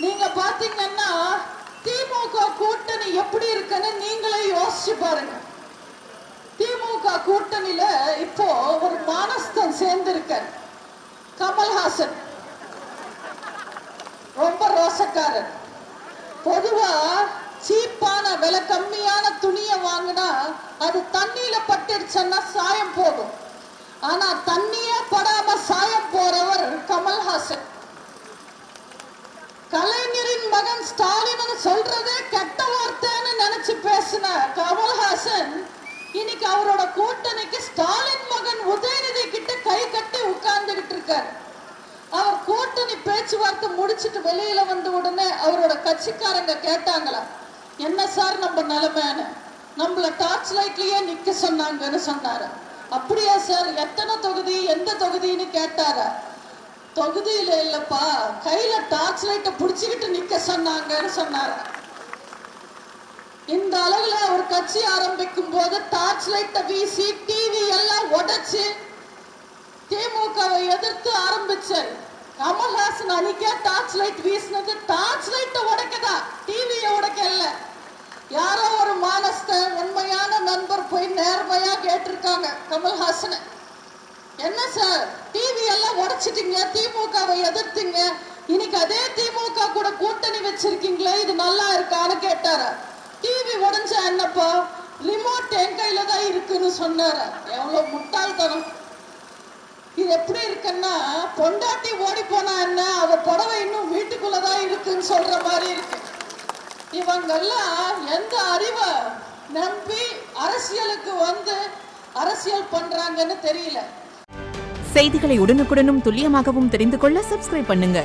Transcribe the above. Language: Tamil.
நீங்க பாத்தீங்கன்னா திமுக கூட்டணி எப்படி இருக்குன்னு நீங்களே யோசிச்சு பாருங்க. திமுக கூட்டணியில இப்போ ஒரு மானஸ்தன் சேர்ந்திருக்க கமல்ஹாசன், ரொம்ப ரோசக்காரர். பொதுவா சீப்பான விலை கம்மியான துணியை வாங்கினா அது தண்ணியில பட்டுடுச்சுன்னா சாயம் போகும். ஆனா தண்ணியே படாம சாயம் போறவர் கமல்ஹாசன். கலைஞரின் மகன் ஸ்டாலின் சொல்றதே கெட்ட வார்த்தைன்னு நினைச்சு பேசின கமல்ஹாசன் இன்னைக்கு அவரோட கூட்டணிக்கு ஸ்டாலின் மகன் உதயநிதி கிட்ட கை கட்டி உட்கார்ந்துகிட்டு இருக்காரு. அவர் கூட்டணி பேச்சுவார்த்தை முடிச்சிட்டு வெளியில வந்த உடனே அவரோட கட்சிக்காரங்க கேட்டாங்களா, என்ன சார் நம்ம நிலைமைன்னு, நம்மள டார்ச் லைட்லயே நிக்க சொன்னாங்கன்னு சொன்னாரு. அப்படியா சார், எத்தனை தொகுதி எந்த தொகுதின்னு கேட்டாரா. தொகுதியில இல்லப்பா, கையில டார்ச் லைட்டை புடிச்சுக்கிட்டு நிக்க சொன்னாங்கன்னு சொன்னாரு. இந்த அளவுல ஒரு கட்சி ஆரம்பிக்கும் போது டார்ச் லைட்டை வீசி டிவி எல்லாம் உடைச்சு திமுகவை எதிர்த்து ஆரம்பிச்சார். கமல்ஹாசன் அன்னைக்கே டார்ச் லைட் வீசினது டார்ச் லைட்டை உடைக்கதா, டிவியை உடைக்கல. யாரோ ஒரு மானஸ்த உண்மையான நண்பர் போய் நேர்மையா கேட்டிருக்காங்க கமல்ஹாசன், என்ன சார் டிவி எல்லாம் உடைச்சிட்டீங்க, திமுகவை எதிர்த்தீங்க, இன்னைக்கு அதே திமுக கூட கூட்டணி வச்சிருக்கீங்களே, இது நல்லா இருக்கான்னு கேட்டாரு. டிவி உடைஞ்சா என்னப்பா, ரிமோட் என் கையில தான் இருக்குன்னு சொன்னாரு. எவ்வளவு முட்டாள்தனம். இது எப்படி இருக்குன்னா, பொண்டாட்டி ஓடி போனா என்ன, அவ புடவை இன்னும் வீட்டுக்குள்ளதான் இருக்குன்னு சொல்ற மாதிரி இருக்கு. இவங்கெல்லாம் எந்த அறிவை நம்பி அரசியலுக்கு வந்து அரசியல் பண்றாங்கன்னு தெரியல. செய்திகளை உடனுக்குடனும் துல்லியமாகவும் தெரிந்து கொள்ள சப்ஸ்கிரைப் பண்ணுங்க.